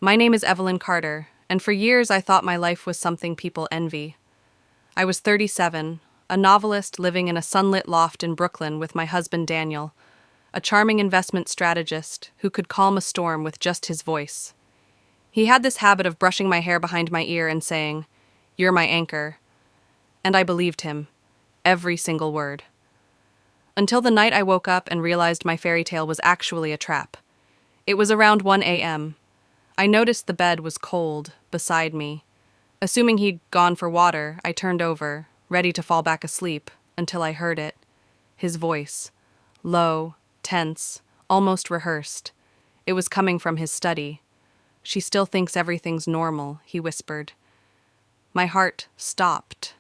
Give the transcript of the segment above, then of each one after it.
My name is Evelyn Carter, and for years I thought my life was something people envy. I was 37, a novelist living in a sunlit loft in Brooklyn with my husband Daniel, a charming investment strategist who could calm a storm with just his voice. He had this habit of brushing my hair behind my ear and saying, "You're my anchor." And I believed him, every single word. Until the night I woke up and realized my fairy tale was actually a trap. It was around 1 a.m. I noticed the bed was cold beside me. Assuming he'd gone for water, I turned over, ready to fall back asleep, until I heard it. His voice. Low, tense, almost rehearsed. It was coming from his study. "She still thinks everything's normal," he whispered. My heart stopped.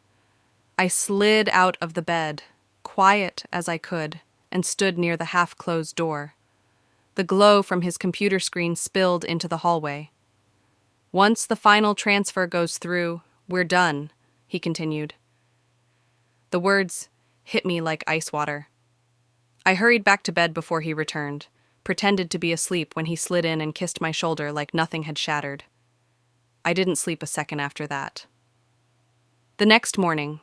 I slid out of the bed, quiet as I could, and stood near the half-closed door. The glow from his computer screen spilled into the hallway. "Once the final transfer goes through, we're done," he continued. The words hit me like ice water. I hurried back to bed before he returned, pretended to be asleep when he slid in and kissed my shoulder like nothing had shattered. I didn't sleep a second after that. The next morning,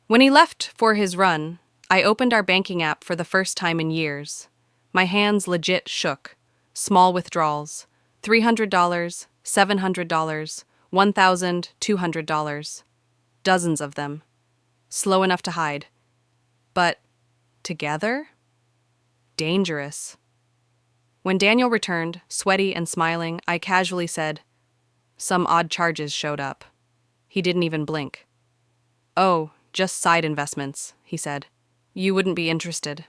when he left for his run, I opened our banking app for the first time in years. My hands legit shook. Small withdrawals. $300, $700, $1,200. Dozens of them. Slow enough to hide. But together? Dangerous. When Daniel returned, sweaty and smiling, I casually said, "Some odd charges showed up." He didn't even blink. "Oh, just side investments," he said. "You wouldn't be interested."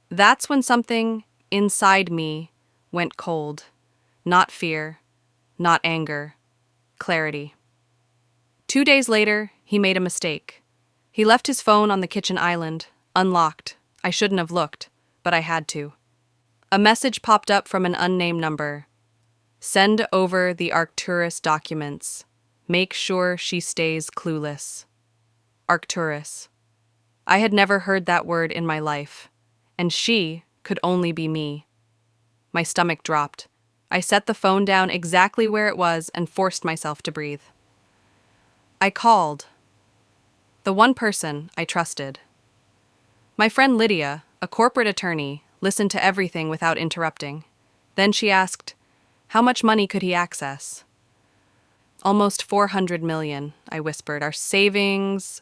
That's when something inside me went cold. Not fear, not anger, clarity. 2 days later, he made a mistake. He left his phone on the kitchen island, unlocked. I shouldn't have looked, but I had to. A message popped up from an unnamed number. "Send over the Arcturus documents. Make sure she stays clueless." Arcturus. I had never heard that word in my life, and she could only be me. My stomach dropped. I set the phone down exactly where it was and forced myself to breathe. I called. The one person I trusted. My friend Lydia, a corporate attorney, listened to everything without interrupting. Then she asked, how much money could he access? "Almost 400 million, I whispered. "Our savings,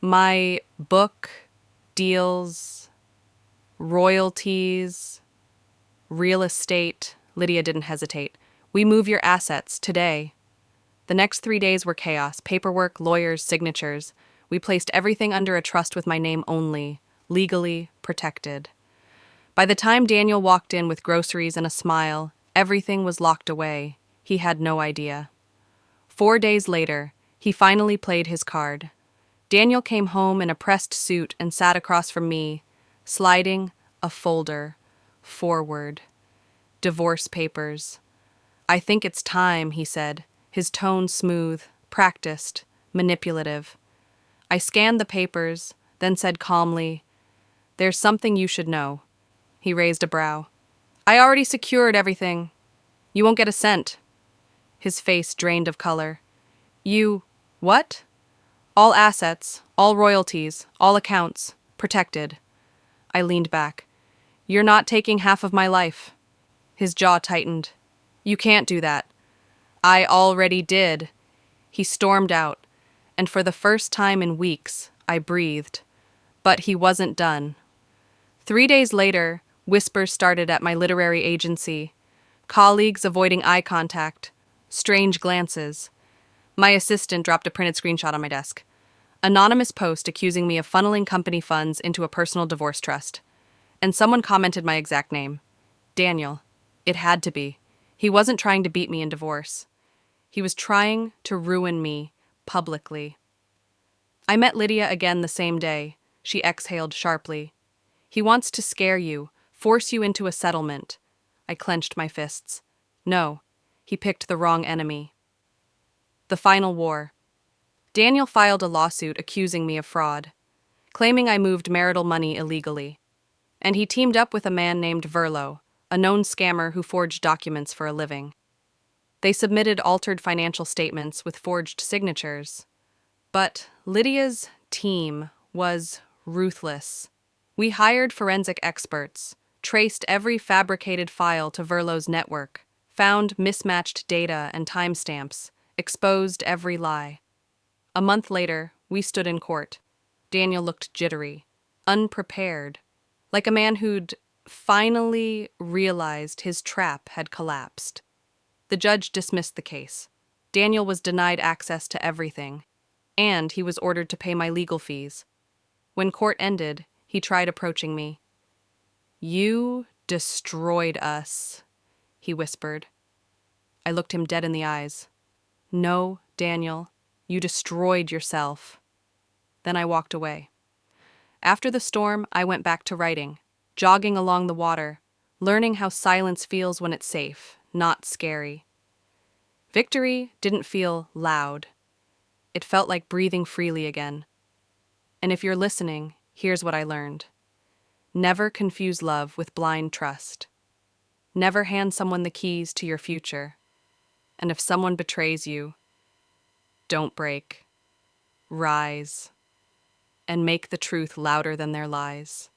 my book, deals, royalties, real estate." Lydia didn't hesitate. "We move your assets today." The next 3 days were chaos: paperwork, lawyers, signatures. We placed everything under a trust with my name only, legally protected. By the time Daniel walked in with groceries and a smile, everything was locked away. He had no idea. 4 days later, he finally played his card. Daniel came home in a pressed suit and sat across from me, sliding a folder forward. Divorce papers. "I think it's time," he said, his tone smooth, practiced, manipulative. I scanned the papers, then said calmly, "There's something you should know." He raised a brow. "I already secured everything. You won't get a cent." His face drained of color. "You... what?" "All assets, all royalties, all accounts, protected." I leaned back. "You're not taking half of my life." His jaw tightened. "You can't do that." "I already did." He stormed out, and for the first time in weeks, I breathed. But he wasn't done. 3 days later, whispers started at my literary agency. Colleagues avoiding eye contact. Strange glances. My assistant dropped a printed screenshot on my desk. Anonymous post accusing me of funneling company funds into a personal divorce trust. And someone commented my exact name. Daniel. It had to be. He wasn't trying to beat me in divorce. He was trying to ruin me publicly. I met Lydia again the same day. She exhaled sharply. "He wants to scare you, force you into a settlement." I clenched my fists. No, he picked the wrong enemy. The final war. Daniel filed a lawsuit accusing me of fraud, claiming I moved marital money illegally. And he teamed up with a man named Verlo, a known scammer who forged documents for a living. They submitted altered financial statements with forged signatures. But Lydia's team was ruthless. We hired forensic experts, traced every fabricated file to Verlo's network, found mismatched data and timestamps, exposed every lie. A month later, we stood in court. Daniel looked jittery, unprepared, like a man who'd finally realized his trap had collapsed. The judge dismissed the case. Daniel was denied access to everything, and he was ordered to pay my legal fees. When court ended, he tried approaching me. "You destroyed us," he whispered. I looked him dead in the eyes. "No, Daniel, you destroyed yourself." Then I walked away. After the storm, I went back to writing, jogging along the water, learning how silence feels when it's safe, not scary. Victory didn't feel loud. It felt like breathing freely again. And if you're listening, here's what I learned. Never confuse love with blind trust. Never hand someone the keys to your future. And if someone betrays you, don't break. Rise. And make the truth louder than their lies.